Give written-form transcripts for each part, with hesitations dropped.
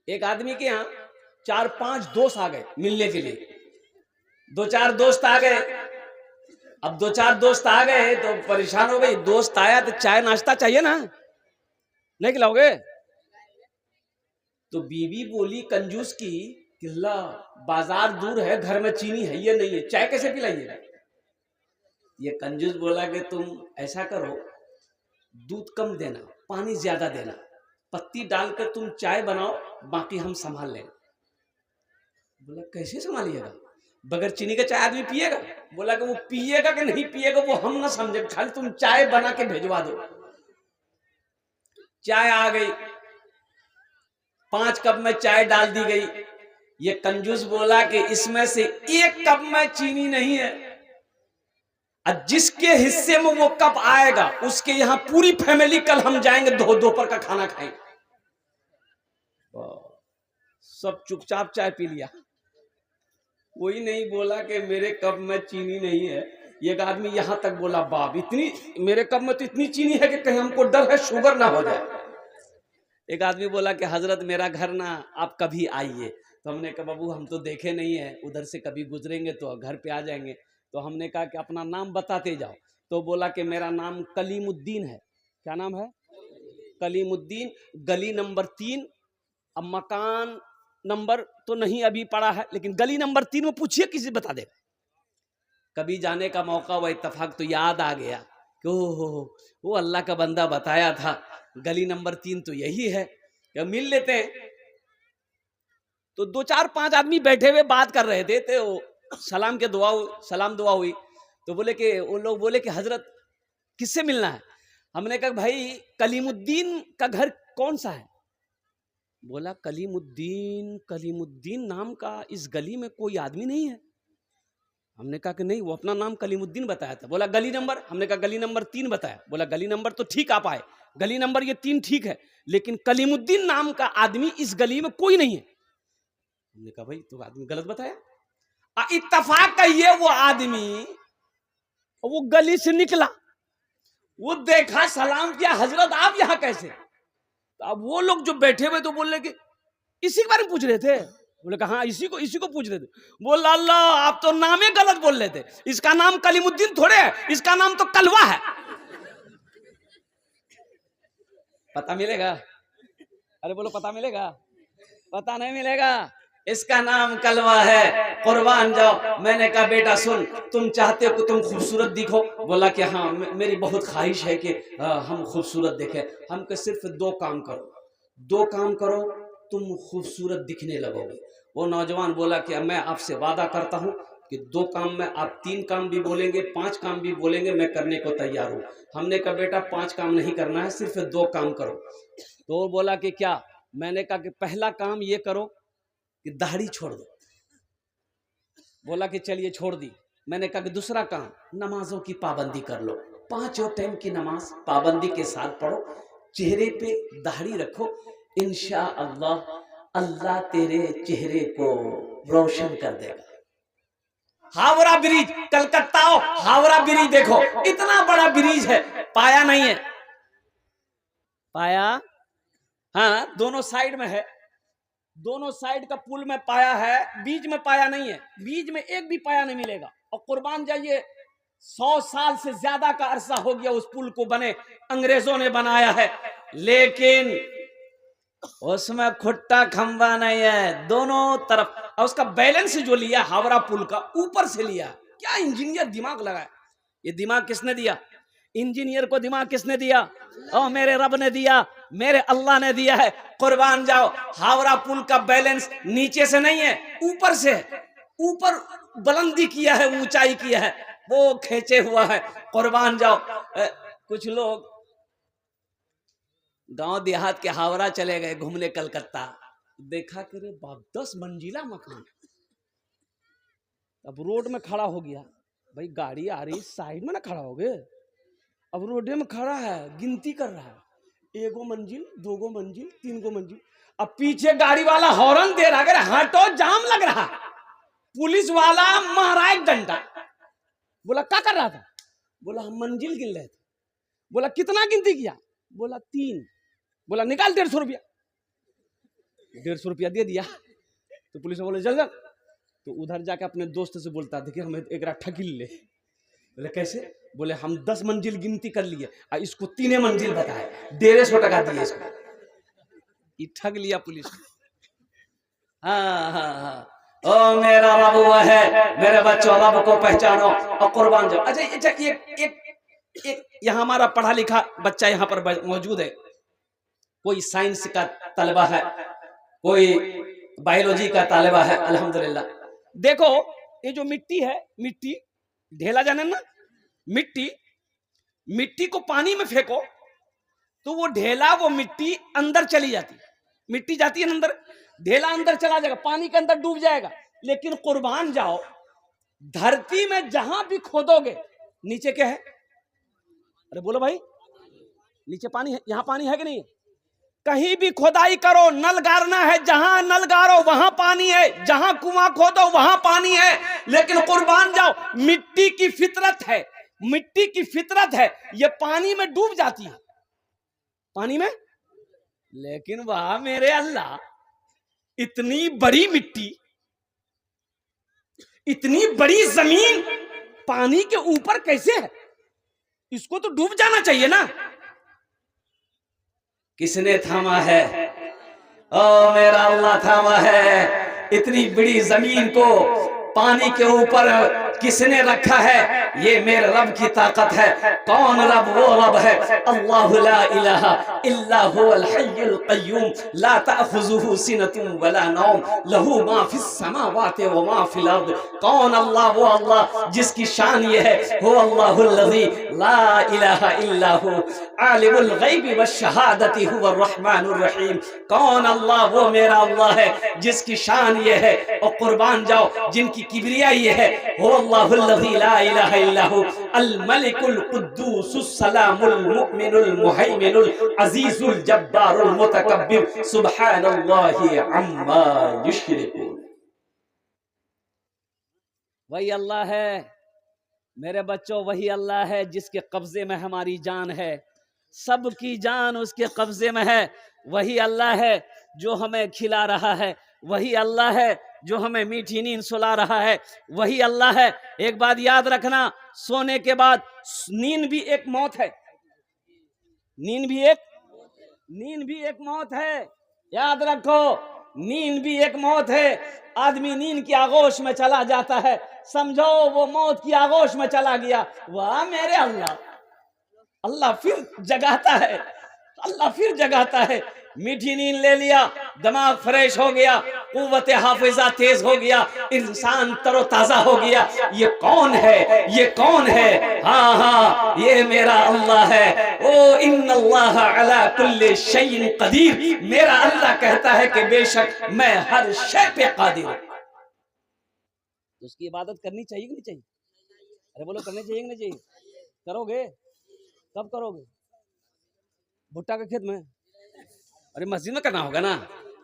एक आदमी के यहाँ 4-5 दोस्त आ गए मिलने के लिए। 2-4 दोस्त आ गए। अब 2-4 दोस्त आ गए तो परेशान हो गई। दोस्त आया तो चाय नाश्ता चाहिए ना, नहीं खिलाओगे? तो बीवी बोली कंजूस की, किल्ला बाजार दूर है, घर में चीनी है ये नहीं है, चाय कैसे पिलाइए? ये कंजूस बोला कि तुम ऐसा करो, दूध कम देना, पानी ज्यादा देना, पत्ती डालकर तुम चाय बनाओ, बाकी हम संभाल लेंगे। बोला कैसे संभालिएगा? बगैर चीनी का चाय आदमी पिएगा? बोला कि वो पिएगा कि नहीं पिएगा वो हम ना समझे, खाली तुम चाय बना के भेजवा दो। चाय आ गई, 5 कप में चाय डाल दी गई। ये कंजूस बोला कि इसमें से 1 कप में चीनी नहीं है, और जिसके हिस्से में वो कप आएगा उसके यहाँ पूरी फैमिली कल हम जाएंगे दोपहर का खाना खाएंगे। सब चुपचाप चाय पी लिया। कोई नहीं बोला कि मेरे कप में चीनी नहीं है। एक आदमी यहां तक बोला बाप इतनी, मेरे कप में तो इतनी चीनी है कि कहीं हमको डर है शुगर ना हो जाए। एक आदमी बोला कि हजरत मेरा घर ना, आप कभी आइए। तो हमने कहा बाबू हम तो देखे नहीं है, उधर से कभी गुजरेंगे तो घर पे आ जाएंगे। तो हमने कहा कि अपना नाम बताते जाओ। तो बोला कि मेरा नाम कलीमुद्दीन है। क्या नाम है? कलीमुद्दीन, गली नंबर 3। अब मकान नंबर तो नहीं अभी पड़ा है, लेकिन गली नंबर 3 में पूछिए, किसी बता देगा। कभी जाने का मौका हुआ, इत्तेफाक तो याद आ गया कि वो अल्लाह का बंदा बताया था गली नंबर 3 तो यही है, क्या मिल लेते हैं। तो 2-4-5 आदमी बैठे हुए बात कर रहे थे, तो सलाम दुआ हुई। तो बोले कि वो लोग बोले कि हजरत किससे मिलना है? हमने कहा भाई कलीमुद्दीन का घर कौन सा है? बोला कलीमुद्दीन नाम का इस गली में कोई आदमी नहीं है। हमने कहा कि नहीं, वो अपना नाम कलीमुद्दीन बताया था। बोला गली नंबर? हमने कहा गली नंबर 3 बताया। बोला गली नंबर तो ठीक आप आए, गली नंबर ये 3 ठीक है, लेकिन कलीमुद्दीन नाम का आदमी इस गली में कोई नहीं है। हमने कहा भाई तो आदमी गलत बताया। इत्तेफाक कहिए वो आदमी वो गली से निकला, वो देखा, सलाम किया, हजरत आप यहां कैसे? तो अब वो लोग जो बैठे हुए तो बोल रहे कि इसी के बारे में पूछ रहे थे। बोले कहा हाँ इसी को पूछ रहे थे। बोला अल्लाह आप तो नाम ही गलत बोल रहे थे, इसका नाम कलीमुद्दीन थोड़े है, इसका नाम तो कलवा है। पता मिलेगा? अरे बोलो पता मिलेगा? पता नहीं मिलेगा, इसका नाम कलवा है, कुर्बान जाओ। मैंने कहा बेटा सुन, तुम चाहते हो कि तुम खूबसूरत दिखो? बोला कि हाँ मेरी बहुत ख्वाहिश है कि हम खूबसूरत दिखे। हम के सिर्फ 2 काम करो, तुम खूबसूरत दिखने लगोगे। वो नौजवान बोला कि मैं आपसे वादा करता हूं कि 2 काम में आप 3 काम भी बोलेंगे, 5 काम भी बोलेंगे, मैं करने को तैयार हूं। हमने कहा बेटा 5 काम नहीं करना है, सिर्फ 2 काम करो। तो वो बोला कि क्या? मैंने कहा कि पहला काम ये करो कि दाढ़ी छोड़ दो। बोला कि चलिए छोड़ दी। मैंने कहा कि दूसरा काम, नमाजों की पाबंदी कर लो, 5 टाइम की नमाज पाबंदी के साथ पढ़ो, चेहरे पे दाढ़ी रखो, इंशाअल्लाह अल्लाह तेरे चेहरे को रोशन कर देगा। हावड़ा ब्रिज, कलकत्ता हावड़ा ब्रिज देखो, इतना बड़ा ब्रिज है, पाया नहीं है। पाया हाँ दोनों साइड में है, दोनों साइड का पुल में पाया है, बीच में पाया नहीं है। बीच में एक भी पाया नहीं मिलेगा। और कुर्बान जाइए 100 साल से ज्यादा का अरसा हो गया उस पुल को बने, अंग्रेजों ने बनाया है, लेकिन उसमें खुट्टा खंबा नहीं है दोनों तरफ। और उसका बैलेंस जो लिया हावड़ा पुल का, ऊपर से लिया। क्या इंजीनियर दिमाग लगाया? ये दिमाग किसने दिया? इंजीनियर को दिमाग किसने दिया? ओ मेरे रब ने दिया, मेरे अल्लाह ने दिया है। कुर्बान जाओ, हावड़ा पुल का बैलेंस नीचे से नहीं है, ऊपर से है। ऊपर बुलंदी किया है, ऊंचाई किया है, वो खींचे हुआ है। कुर्बान जाओ, कुछ लोग गांव देहात के हावड़ा चले गए घूमने कलकत्ता, देखा कि रे बाप 10 मंजिला मकान। अब रोड में खड़ा हो गया, भाई गाड़ी आ रही साइड में ना खड़ा हो गए। अब रोडे में खड़ा है, गिनती कर रहा है, 1 मंजिल 2 मंजिल 3 मंजिल। अब पीछे गाड़ी वाला हॉर्न दे रहा है, हटो जाम लग रहा। पुलिस वाला मारा एक डंडा। बोला क्या कर रहा था? बोला हम मंजिल गिन रहे थे। बोला कितना गिनती किया? बोला 3। बोला निकाल 150 रुपया। 150 रुपया दे दिया। तो पुलिस बोले चल चल। तो उधर जाके अपने दोस्त से बोलता, देखिए हमें एक ठगी ले। बोले कैसे? बोले हम 10 मंजिल गिनती कर लिए और इसको 3 मंजिल बताए, 150 टका दिए इसको। ये ठग लिया पुलिस। हाँ हाँ हाँ, ओ मेरा रब वो है, मेरे बच्चों रब को पहचानो और कुर्बान जाओ। अच्छा एक यहाँ हमारा पढ़ा लिखा बच्चा यहाँ पर मौजूद है, कोई साइंस का तलबा है, कोई बायोलॉजी का तालिबा है, अल्हम्दुलिल्लाह। देखो ये जो मिट्टी है, मिट्टी ढेला जाने ना, मिट्टी को पानी में फेंको तो वो ढेला, वो मिट्टी अंदर चली जाती, मिट्टी जाती है अंदर, ढेला अंदर चला जाएगा, पानी के अंदर डूब जाएगा। लेकिन कुर्बान जाओ, धरती में जहां भी खोदोगे नीचे क्या है? अरे बोलो भाई, नीचे पानी है, यहां पानी है कि नहीं? कहीं भी खुदाई करो, नल गाड़ना है, जहां नल गाड़ो वहां पानी है, जहां कुआं खोदो वहां पानी है। लेकिन कुर्बान जाओ, मिट्टी की फितरत है, मिट्टी की फितरत है, ये पानी में डूब जाती है, पानी में। लेकिन वाह मेरे अल्लाह, इतनी बड़ी मिट्टी, इतनी बड़ी जमीन पानी के ऊपर कैसे है? इसको तो डूब जाना चाहिए ना। किसने थामा है? ओ मेरा अल्लाह थामा है। इतनी बड़ी जमीन को पानी के ऊपर किसने रखा है? ये मेरे रब की ताकत है। कौन रब? वो रब है अल्लाहु ला इलाहा इल्ला हुवल हय्युल क़य्यूम ला तअख़ुज़ुहु सिनतुन वला नौम लहू मा फिस समावाति व मा फिल अर्द। कौन अल्लाह? वो अल्लाह जिसकी शान ये है, हो अल्लाहुल्लज़ी ला इलाहा इल्ला हु आलिमुल ग़ैबि वश शहादति हुवर रहमानुर रहीम। कौन अल्लाह? वो मेरा अल्लाह है जिसकी शान ये है और कुर्बान जाओ जिनकी किबरिया ये है, हो अल्लाहुल्लज़ी ला इलाहा इल्ला हु अल मलिकुल कुद्दूसुस सलामुल मुमिनुल मुहैमिनुल अजीजुल जब्बारुल मुतकब्बिर सुब्हानल्लाहि अम्मा युश्रिकून। वही अल्लाह है मेरे बच्चों, वही अल्लाह है जिसके कब्जे में हमारी जान है, सबकी जान उसके कब्जे में है। वही अल्लाह है जो हमें खिला रहा है, वही अल्लाह है जो हमें मीठी नींद सुला रहा है, वही अल्लाह है। एक बात याद रखना, सोने के बाद नींद भी एक मौत है, नींद भी एक मौत है। याद रखो, नींद भी एक मौत है। आदमी नींद की आगोश में चला जाता है, समझो वो मौत की आगोश में चला गया। वाह मेरे अल्लाह, अल्लाह फिर जगाता है, अल्लाह फिर जगाता है। मीठी नींद ले लिया, दिमाग फ्रेश हो गया, कुव्वत हाफिजा तेज हो गया, इंसान तरोताजा हो गया। ये कौन है? ये कौन है? हाँ हाँ, ये मेरा अल्लाह है। ओ इन्नल्लाह अला कुल्ली शैइन कदीर। मेरा अल्लाह कहता है कि बेशक मैं हर शय पे कादिर हूं। उसकी इबादत करनी चाहिए कि नहीं चाहिए? अरे बोलो, करनी चाहिए कि नहीं चाहिए? करोगे? कब करोगे? भुट्टा के खेत में? अरे मस्जिद में करना होगा ना।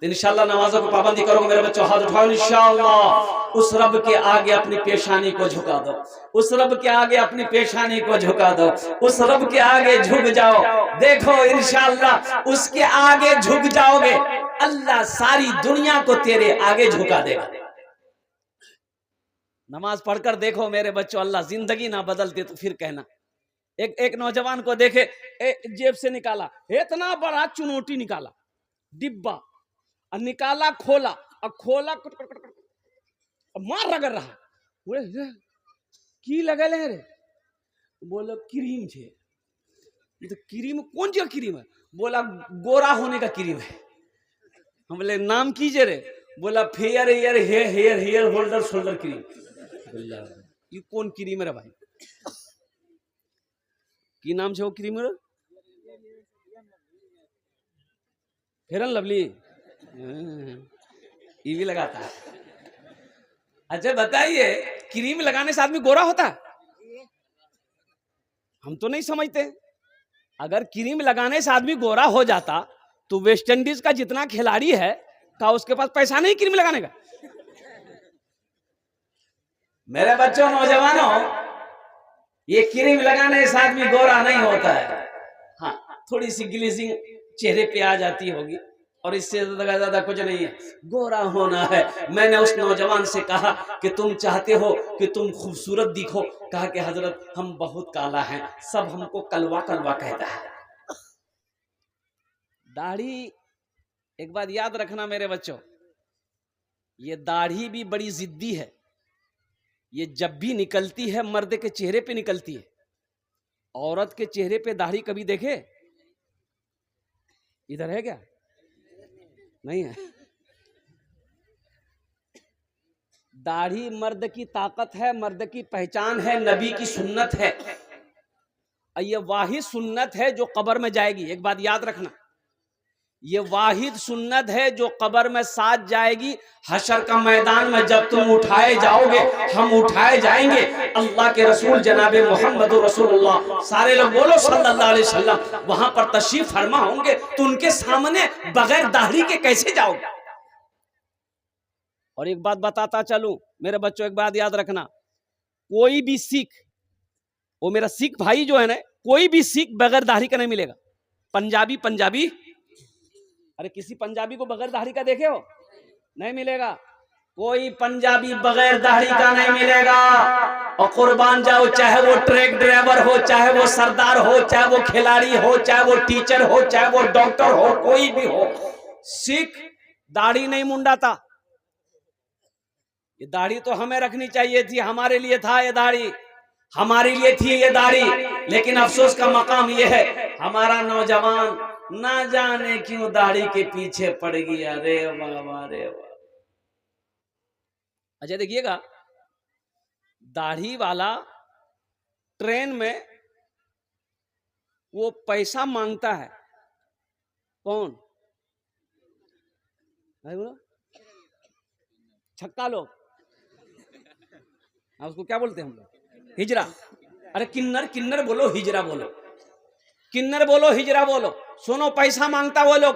तो इंशाल्लाह नमाजों की पाबंदी करोगे मेरे बच्चों, हाथ उठाओ इंशाल्लाह। उस रब के आगे अपनी पेशानी को झुका दो, उस रब के आगे अपनी पेशानी को झुका दो, उस रब के आगे झुक जाओ। देखो इंशाल्लाह उसके आगे झुक जाओगे, अल्लाह सारी दुनिया को तेरे आगे झुका देगा। नमाज पढ़कर देखो मेरे बच्चों, अल्लाह जिंदगी ना बदलते तो फिर कहना। एक नौजवान को देखे, जेब से निकाला इतना बड़ा चुनौती, निकाला डिब्बा और निकाला, खोला और खोला, मार रगड़ रहा। बोले की लगल है रे? बोलो क्रीम छे। तो क्रीम कौन सी क्रीम है? बोला गोरा होने का क्रीम है। हम बोले नाम कीजिए रे? बोला fair hair hair hair holder shoulder cream. बोला ये कौन क्रीम है भाई? की नाम छे वो क्रीम? फेरन लवली ये भी लगाता है। अच्छा बताइए, क्रीम लगाने से आदमी गोरा होता है? हम तो नहीं समझते। अगर क्रीम लगाने से आदमी गोरा हो जाता तो वेस्ट इंडीज का जितना खिलाड़ी है, क्या उसके पास पैसा नहीं क्रीम लगाने का? मेरे बच्चों, नौजवानों, ये क्रीम लगाने से आदमी गोरा नहीं होता है। हाँ, थोड़ी सी ग्लेजिंग चेहरे पे आ जाती होगी, और इससे ज्यादा कुछ नहीं है, गोरा होना है। मैंने उस नौजवान से कहा कि तुम चाहते हो कि तुम खूबसूरत दिखो? कहा कि हजरत हम बहुत काला हैं, सब हमको कलवा कलवा कहता है। दाढ़ी, एक बात याद रखना मेरे बच्चों, ये दाढ़ी भी बड़ी जिद्दी है। ये जब भी निकलती है मर्द के चेहरे पे निकलती है, औरत के चेहरे पे दाढ़ी कभी देखे? इधर है क्या? नहीं है। दाढ़ी मर्द की ताकत है, मर्द की पहचान है, नबी की सुन्नत है। ये वाहिद सुन्नत है जो कब्र में जाएगी। एक बात याद रखना, ये वाहिद सुन्नत है जो कब्र में साथ जाएगी। हशर का मैदान में जब तुम उठाए जाओगे, हम उठाए जाएंगे, अल्लाह के रसूल जनाबे मोहम्मद रसूलुल्लाह, सारे लोग बोलो सल्लल्लाहु अलैहि वसल्लम, वहां पर तशरीफ फरमा होंगे, तो उनके सामने बगैर दाढ़ी के कैसे जाओगे? और एक बात बताता चलूं मेरे बच्चों, एक बात याद रखना, कोई भी सिख, वो मेरा सिख भाई जो है ना, कोई भी सिख बगैर दाढ़ी का नहीं मिलेगा। पंजाबी, अरे किसी पंजाबी को बगैर दाढ़ी का देखे हो? नहीं मिलेगा। कोई पंजाबी बगैर दाढ़ी का नहीं मिलेगा। और कुर्बान जाओ, चाहे वो ट्रक ड्राइवर हो, चाहे वो सरदार हो, चाहे वो खिलाड़ी हो, चाहे वो टीचर हो, चाहे वो डॉक्टर हो, कोई भी हो, सिख दाढ़ी नहीं मुंडाता। ये दाढ़ी तो हमें रखनी चाहिए थी, हमारे लिए था ये दाढ़ी, हमारे लिए थी ये दाढ़ी। लेकिन अफसोस का मकाम ये है, हमारा नौजवान ना जाने क्यों दाढ़ी के पीछे पड़ गया। रे बाबा रे बाबा। अच्छा देखिएगा, दाढ़ी वाला ट्रेन में वो पैसा मांगता है। कौन? छक्का लोग, उसको क्या बोलते हैं हम लोग? हिजरा। अरे किन्नर बोलो, हिजरा बोलो, किन्नर बोलो, हिजरा बोलो। सुनो, पैसा मांगता वो लोग।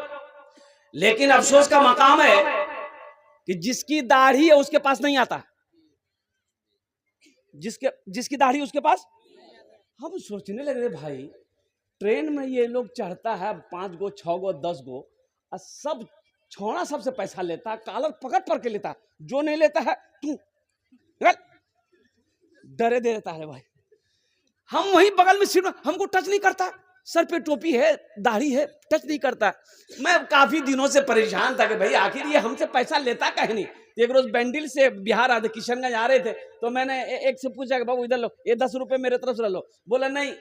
लेकिन अफसोस का मकाम है कि जिसकी दाढ़ी है उसके पास नहीं आता। जिसकी दाढ़ी उसके पास। हम सोचने लगे भाई, ट्रेन में ये लोग चढ़ता है 5 गो 6 गो 10 गो, और सब छोड़ा सबसे पैसा लेता है, कालर पकड़ के लेता है, जो नहीं लेता है तू डरे दे देता है भाई। हम वही बगल में सीट, हमको टच नहीं करता, सर पे टोपी है, दाढ़ी है, टच नहीं करता। मैं काफी दिनों से परेशान था कि भाई आखिर ये हमसे पैसा लेता कहीं नहीं। एक रोज बैंडिल से बिहार आते, किशनगंज आ रहे थे, तो मैंने एक से पूछा कि बाबू इधर लो, ये 10 रुपए मेरे तरफ से लो। बोला नहीं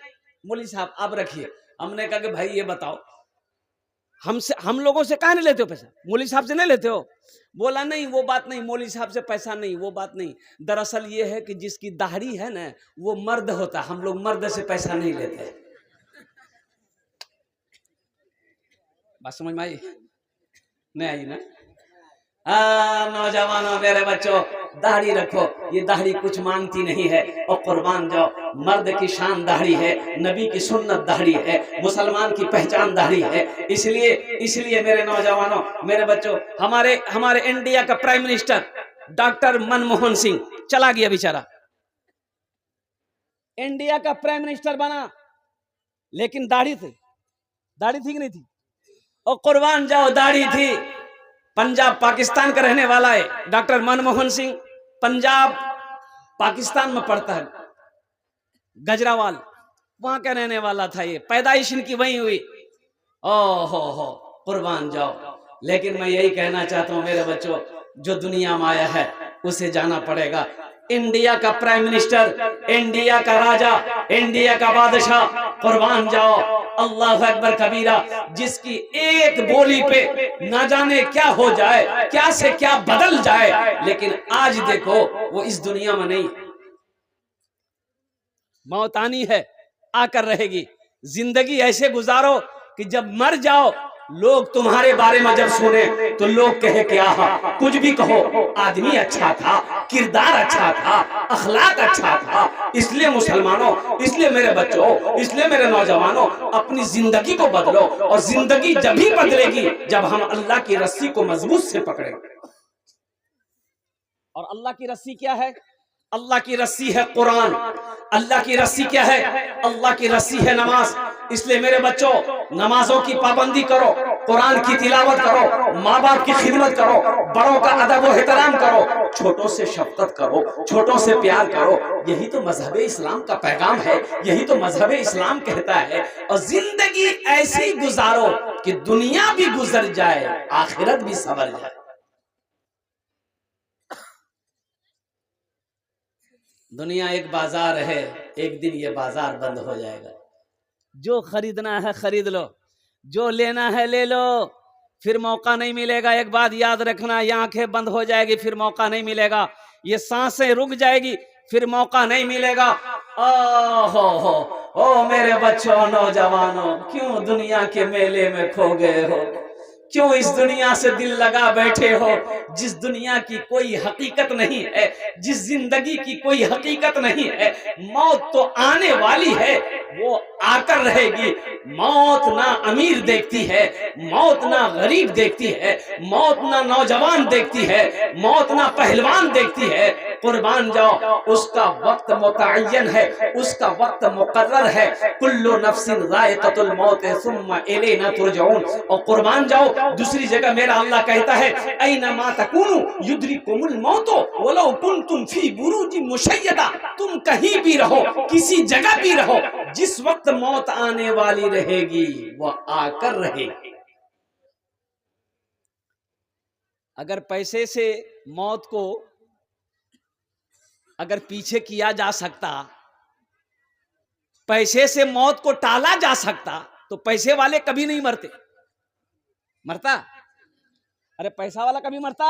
मौलवी साहब आप रखिए। हमने कहा कि भाई ये बताओ, हम लोगों से कहाँ नहीं लेते हो पैसा? मौलवी साहब से नहीं लेते हो? बोला नहीं वो बात नहीं, मौलवी साहब से पैसा नहीं, वो बात नहीं। दरअसल ये है कि जिसकी दाढ़ी है ना वो मर्द होता, हम लोग मर्द से पैसा नहीं लेते। बात समझ में आई? नहीं आई ना? नौजवानों मेरे बच्चों, दाढ़ी रखो, ये दाढ़ी कुछ मांगती नहीं है। और कुर्बान जाओ, मर्द की शान दाढ़ी है, नबी की सुन्नत दाढ़ी है, मुसलमान की पहचान दाढ़ी है। इसलिए मेरे नौजवानों मेरे बच्चों, हमारे इंडिया का prime minister doctor Manmohan Singh चला गया बेचारा, इंडिया का प्राइम मिनिस्टर बना, लेकिन दाढ़ी थी कि नहीं थी? और कुर्बान जाओ, दाढ़ी थी। पंजाब पाकिस्तान का रहने वाला है डॉक्टर मनमोहन सिंह, पंजाब पाकिस्तान में पड़ता है, गजरावाल वहां का रहने वाला था। ये पैदाइश इनकी वहीं हुई। हो कुर्बान जाओ। लेकिन मैं यही कहना चाहता हूं मेरे बच्चों, जो दुनिया में आया है उसे जाना पड़ेगा। इंडिया का प्राइम मिनिस्टर, इंडिया का राजा, इंडिया का बादशाह, कुर्बान जाओ, अल्लाह अकबर कबीरा, जिसकी एक बोली पे ना जाने क्या हो जाए, क्या से क्या बदल जाए। लेकिन आज देखो वो इस दुनिया में नहीं, मौत आनी है, आकर रहेगी। जिंदगी ऐसे गुजारो कि जब मर जाओ, लोग तुम्हारे बारे में जब सुने तो लोग कहे क्या कुछ भी कहो, आदमी अच्छा था, किरदार अच्छा था, अखलाक अच्छा था। इसलिए मुसलमानों, इसलिए मेरे बच्चों, इसलिए मेरे नौजवानों, अपनी जिंदगी को बदलो। और जिंदगी जब भी बदलेगी जब हम अल्लाह की रस्सी को मजबूत से पकड़ेंगे। और अल्लाह की रस्सी क्या है? अल्लाह की रस्सी है कुरान। अल्लाह की रस्सी क्या है? अल्लाह की रस्सी है नमाज। इसलिए मेरे बच्चों, नमाजों की पाबंदी करो, कुरान की तिलावत करो, माँ बाप की खिदमत करो, बड़ों का अदब व एहतराम करो, छोटों से शफकत करो, छोटों से प्यार करो। यही तो मजहब इस्लाम का पैगाम है, यही तो मजहब इस्लाम कहता है। और जिंदगी ऐसी गुजारो कि दुनिया भी गुजर जाए, आखिरत भी संवर जाए। दुनिया एक बाजार है, एक दिन ये बाजार बंद हो जाएगा। जो खरीदना है खरीद लो, जो लेना है ले लो, फिर मौका नहीं मिलेगा। एक बात याद रखना, ये आंखें बंद हो जाएगी, फिर मौका नहीं मिलेगा। ये सांसें रुक जाएगी, फिर मौका नहीं मिलेगा। ओ मेरे बच्चों, नौजवानों, क्यों दुनिया के मेले में खो गए हो? क्यों इस दुनिया से दिल लगा बैठे हो? जिस दुनिया की कोई हकीकत नहीं है, जिस जिंदगी की कोई हकीकत नहीं है। मौत तो आने वाली है, वो आकर रहेगी। मौत ना अमीर देखती है, मौत ना गरीब देखती है, मौत ना नौजवान देखती है, मौत ना पहलवान देखती है। कुर्बान जाओ, उसका वक्त मुतअय्यन है, उसका वक्त मुकर्रर है। कुल्लु नफ्सिन ज़ाइक़तुल मौत सुम्मा इलैना तुरजऊन। और कुर्बान जाओ, दूसरी जगह मेरा अल्लाह कहता है, ऐनमा तकूनु युद्रिकुमुल मौतु वलौ कुंतुम फी बुरूजिन मुशय्यदा। तुम कहीं भी रहो, किसी जगह भी रहो, जिस वक्त मौत आने वाली रहेगी वो आकर रहेगी। अगर पैसे से मौत को अगर पीछे किया जा सकता, पैसे से मौत को टाला जा सकता, तो पैसे वाले कभी नहीं मरते। मरता? अरे पैसा वाला कभी मरता?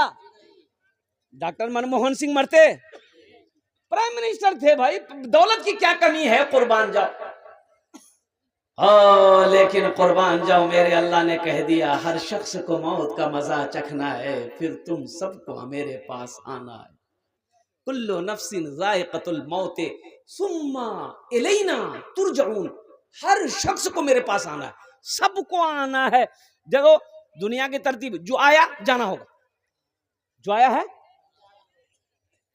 डॉक्टर मनमोहन सिंह मरते? प्राइम मिनिस्टर थे भाई, दौलत की क्या कमी है? कुर्बान जाओ। लेकिन कुर्बान जाओ, मेरे अल्लाह ने कह दिया, हर शख्स को मौत का मजा चखना है, फिर तुम सबको मेरे पास आना है। कुल्लु नफ्सिन ज़ाइक़तुल मौत सुम्मा इलैना तुरजऊन। हर शख्स को मेरे पास आना है, सबको आना है। देखो दुनिया की तरतीब, जो आया जाना होगा, जो आया है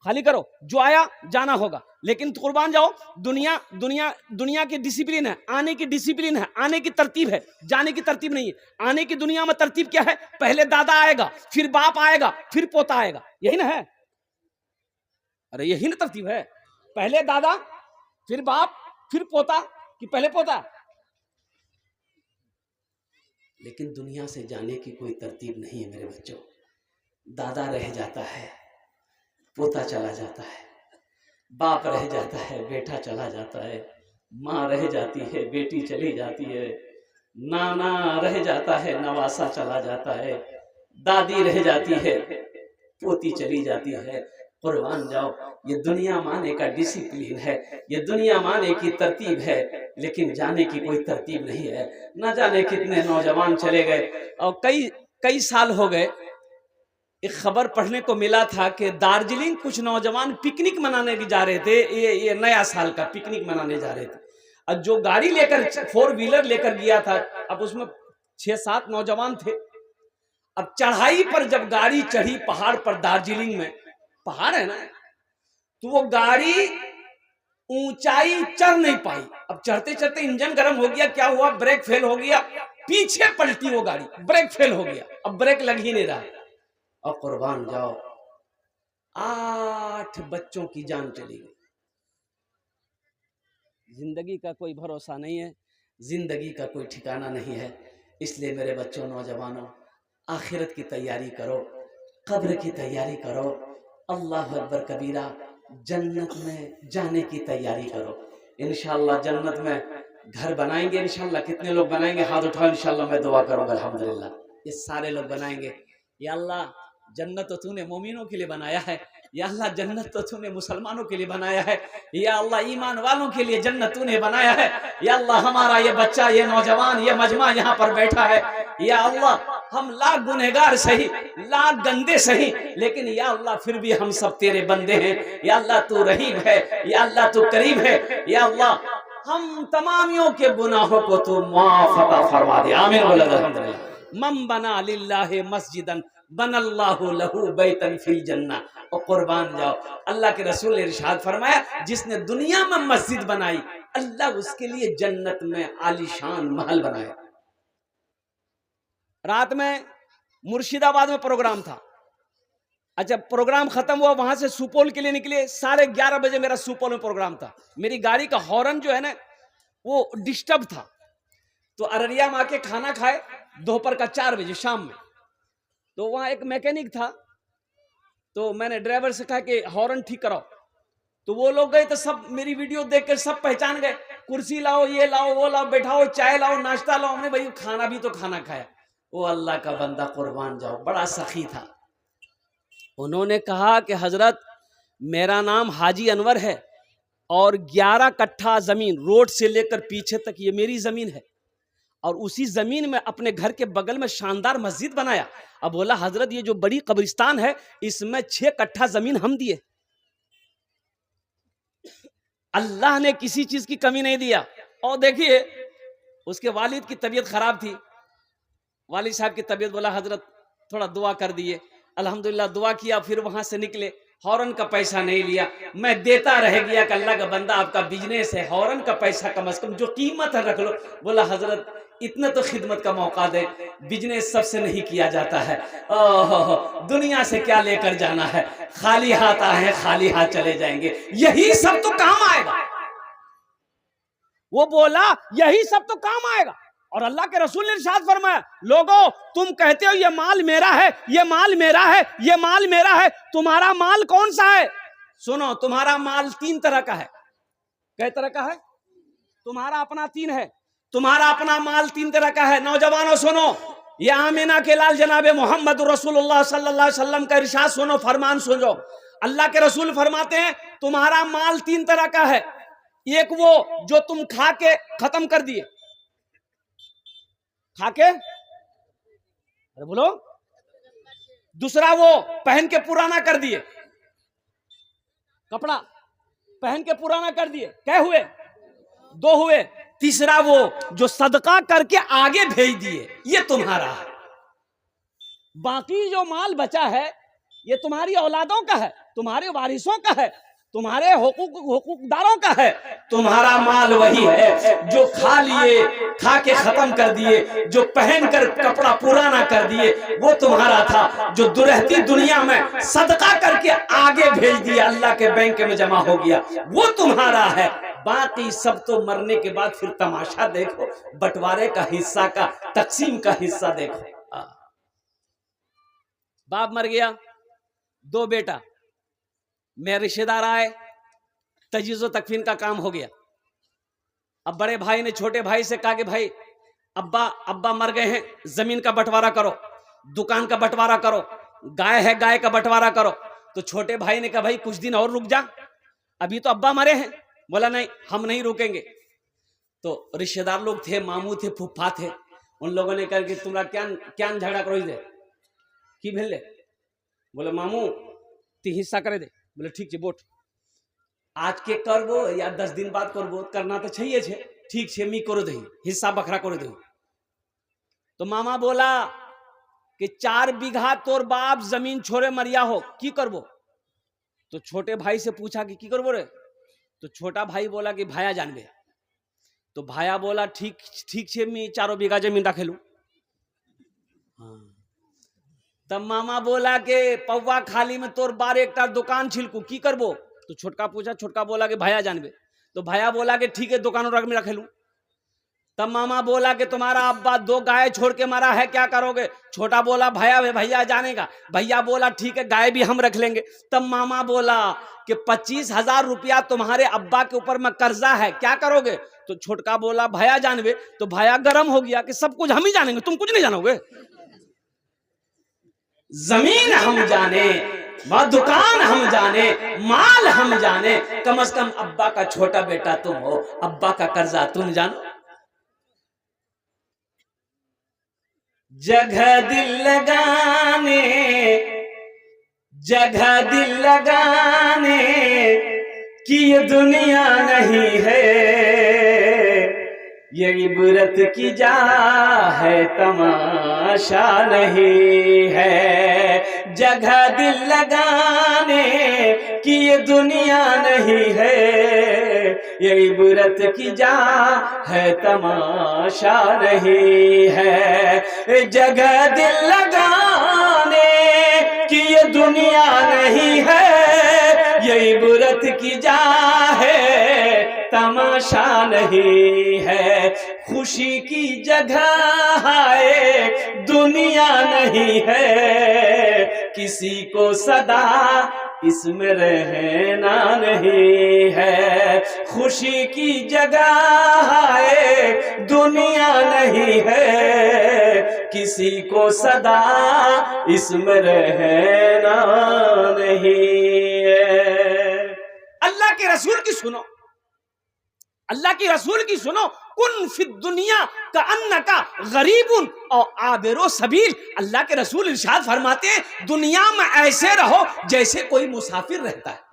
खाली करो, जो आया जाना होगा। लेकिन कुर्बान जाओ, दुनिया की डिसिप्लिन है, आने की डिसिप्लिन है, आने की तरतीब है, जाने की तरतीब नहीं है। आने की दुनिया में तरतीब क्या है? पहले दादा आएगा, फिर बाप आएगा, फिर पोता आएगा, यही ना है? अरे यही ना तरतीब है, पहले दादा फिर बाप फिर पोता, कि पहले पोता? लेकिन दुनिया से जाने की कोई तरतीब नहीं है मेरे बच्चों। दादा रह जाता है, पोता चला जाता है, बाप रह जाता है, बेटा चला जाता है, माँ रह जाती है, बेटी चली जाती है, नाना रह जाता है, नवासा चला जाता है, दादी रह जाती है, पोती चली जाती है। कुर्बान जाओ, ये दुनिया माने का डिसिप्लिन है, ये दुनिया माने की तरतीब है, लेकिन जाने की कोई तरतीब नहीं है। न जाने कितने नौजवान चले गए। और कई साल हो गए, एक खबर पढ़ने को मिला था कि दार्जिलिंग कुछ नौजवान पिकनिक मनाने जा रहे थे। ये नया साल का पिकनिक मनाने जा रहे थे, और जो गाड़ी लेकर 4 व्हीलर लेकर गया था, अब उसमें 6-7 नौजवान थे। अब चढ़ाई पर जब गाड़ी चढ़ी पहाड़ पर, दार्जिलिंग में पहाड़ है ना, तो वो गाड़ी ऊंचाई चढ़ नहीं पाई। अब चढ़ते चढ़ते इंजन गर्म हो गया, क्या हुआ? ब्रेक फेल हो गया, पीछे पलटी वो गाड़ी, ब्रेक फेल हो गया, अब ब्रेक लग ही नहीं रहा। और कुर्बान जाओ, 8 बच्चों की जान चली गई। जिंदगी का कोई भरोसा नहीं है, जिंदगी का कोई ठिकाना नहीं है। इसलिए मेरे बच्चों, नौजवानों, आखिरत की तैयारी करो, कब्र की तैयारी करो, अल्लाह अकबर कबीरा, जन्नत में जाने की तैयारी करो। इंशाअल्लाह जन्नत में घर बनाएंगे। इंशाअल्लाह कितने लोग बनाएंगे? हाथ उठाओ। इंशाअल्लाह मैं दुआ करूंगा। अल्हम्दुलिल्लाह, ये सारे लोग बनाएंगे। या अल्लाह, जन्नत तो तूने मोमिनों के लिए बनाया है। या अल्लाह, जन्नत तो तूने मुसलमानों के लिए बनाया है। या अल्लाह, ईमान वालों के लिए जन्नत तूने बनाया है। या अल्लाह, हमारा ये बच्चा, ये नौजवान, ये मजमा यहाँ पर बैठा है, या अल्लाह, हम लाख गुनहगार सही, लाख गंदे सही, लेकिन या अल्लाह फिर भी हम सब तेरे बंदे हैं। या अल्लाह, तू रहीम है, या अल्लाह तू करीम है। या अल्लाह, हम तमामियों के गुनाहों को तू माफ फरमा दे। आमीन। अल्हम्दुलिल्लाह। मन बना लिल्लाहि मस्जिदन बनल्लाहु लहू बैतन फिल जन्ना। और कुर्बान जाओ, अल्लाह के रसूल ने इरशाद फरमाया, जिसने दुनिया में मस्जिद बनाई अल्लाह उसके लिए जन्नत में आलीशान महल बनाया। रात में मुर्शिदाबाद में प्रोग्राम था। अच्छा, प्रोग्राम खत्म हुआ, वहां से सुपौल के लिए निकले। 11:30 बजे मेरा सुपौल में प्रोग्राम था। मेरी गाड़ी का हॉर्न जो है ना वो डिस्टर्ब था, तो अररिया में आके खाना खाए दोपहर का 4 बजे शाम में। तो वहां एक मैकेनिक था, तो मैंने ड्राइवर से कहा कि हॉर्न ठीक कराओ। तो वो लोग गए तो सब मेरी वीडियो देख कर सब पहचान गए, कुर्सी लाओ, ये लाओ, वो लाओ, बैठाओ, चाय लाओ, नाश्ता लाओ। हमने भाई खाना भी तो खाना खाया। वो अल्लाह का बंदा कुर्बान जाओ बड़ा सखी था। उन्होंने कहा कि हजरत मेरा नाम हाजी अनवर है और 11 कट्ठा जमीन रोड से लेकर पीछे तक ये मेरी जमीन है, और उसी जमीन में अपने घर के बगल में शानदार मस्जिद बनाया। अब बोला हजरत ये जो बड़ी कब्रिस्तान है इसमें 6 कट्ठा जमीन हम दिए। अल्लाह ने किसी चीज की कमी नहीं दिया। और देखिए उसके वालिद की तबीयत खराब थी, वालिद साहब की तबीयत, बोला हजरत थोड़ा दुआ कर दिए। अल्हम्दुलिल्लाह दुआ किया, फिर वहां से निकले। हॉर्न का पैसा नहीं लिया, मैं देता रह गया कि अल्लाह का बंदा आपका बिजनेस है, हॉर्न का पैसा कम से कम जो कीमत है रख लो। बोला हजरत इतना तो खिदमत का मौका दे, बिजनेस सबसे नहीं किया जाता है। ओह दुनिया से क्या लेकर जाना है, खाली हाथ आए हैं खाली हाथ चले जाएंगे, यही सब तो काम आएगा। वो बोला यही सब तो काम आएगा। और अल्लाह के रसूल ने इरशाद फरमाया, लोगों तुम कहते हो ये माल मेरा है, ये माल मेरा है, ये माल मेरा है, तुम्हारा माल कौन सा है? सुनो, तुम्हारा माल 3 तरह का है। कै तरह का है? तुम्हारा अपना 3 है। तुम्हारा अपना माल 3 तरह का है। नौजवानों सुनो, ये आमीना के लाल जनाबे मोहम्मद रसूलुल्लाह सल्लल्लाहु अलैहि वसल्लम का इरशाद सुनो, फरमान सुनो। अल्लाह के रसूल फरमाते हैं तुम्हारा माल 3 तरह का है। एक वो जो तुम खा के खत्म कर दिए, खा के, अरे बोलो। दूसरा वो पहन के पुराना कर दिए, कपड़ा पहन के पुराना कर दिए। क्या हुए? 2 हुए। तीसरा वो जो सदका करके आगे भेज दिए, ये तुम्हारा है। बाकी जो माल बचा है ये तुम्हारी औलादों का है, तुम्हारे वारिसों का है, तुम्हारे हुकूकदारों का है। तुम्हारा माल वही है जो खा लिए, खा के खत्म कर दिए, जो पहन कर कपड़ा पुराना कर दिए, वो तुम्हारा था। जो दुरहती दुनिया में सदका करके आगे भेज दिया, अल्लाह के बैंक में जमा हो गया, वो तुम्हारा है। बाकी सब तो मरने के बाद फिर तमाशा देखो, बंटवारे का हिस्सा का, तकसीम का हिस्सा देखो। बाप मर गया, 2 बेटा, मेरे रिश्तेदार आए, तजीज़ो तकफीन का काम हो गया। अब बड़े भाई ने छोटे भाई से कहा कि भाई अब्बा मर गए हैं, जमीन का बंटवारा करो, दुकान का बंटवारा करो, गाय है गाय का बंटवारा करो। तो छोटे भाई ने कहा भाई कुछ दिन और रुक जा, अभी तो अब्बा मरे हैं। बोला नहीं, हम नहीं रुकेंगे। तो रिश्तेदार लोग थे, मामू थे, फूफा थे, उन लोगों ने कहा कि तुम्हारा क्या झगड़ा करो दे की भेल। बोले मामू ती हिस्सा करे दे। बोले ठीक है, बोट आज के करबो या 10 दिन बाद करबो, करना तो चाहिए छे। ठीक है मी करो दही, हिस्सा बखरा करो दही। तो मामा बोला कि 4 बीघा तोर बाप जमीन छोड़े मरिया हो, की करबो? तो छोटे भाई से पूछा कि की करबो रे? तो छोटा भाई बोला कि भाया जानबे। तो भाया बोला ठीक छे मी 4 बीघा जमीन रखेलू। हाँ। तब मामा बोला कि पौवा खाली में तोर 12 हेक्टेयर दुकान छिलकू, की करबो? तो छोटका पूछा, छोटका बोला कि भाया जानबे। तो भाया बोला कि ठीक है दुकान में रख लूं। तब मामा बोला कि तुम्हारा अब्बा 2 गाय छोड़ के मरा है, क्या करोगे? छोटा बोला भैया जानेगा। भैया बोला ठीक है गाय भी हम रख लेंगे। तब मामा बोला कि 25,000 रुपया तुम्हारे अब्बा के ऊपर में कर्जा है, क्या करोगे? तो छोटका बोला भैया जानबे। तो भैया गर्म हो गया कि सब कुछ हम ही जानेंगे, तुम कुछ नहीं जानोगे। जमीन हम जाने, दुकान हम जाने, माल हम जाने, कम से कम अब्बा का छोटा बेटा तुम हो, अब्बा का कर्जा तुम जानो। जगह दिल लगाने, जगह दिल लगाने की ये दुनिया नहीं है, ये इबरत की जा है, तमाशा नहीं है। जगह दिल लगाने की ये दुनिया नहीं है। ये इबरत की जा है, तमाशा नहीं है। जगह दिल लगाने की ये दुनिया नहीं है। ये इबरत की जा है, तमाशा नहीं है। खुशी की जगह है, दुनिया नहीं है। किसी को सदा इसमें रहना नहीं है। खुशी की जगह है, दुनिया नहीं है। किसी को सदा इसमें रहना नहीं है। अल्लाह के रसूल की सुनो, अल्लाह की रसूल की सुनो। कुन फिद दुनिया का अन्ना का गरीबुन और आबिरो सबील। अल्लाह के रसूल इरशाद फरमाते हैं, दुनिया में ऐसे रहो जैसे कोई मुसाफिर रहता है।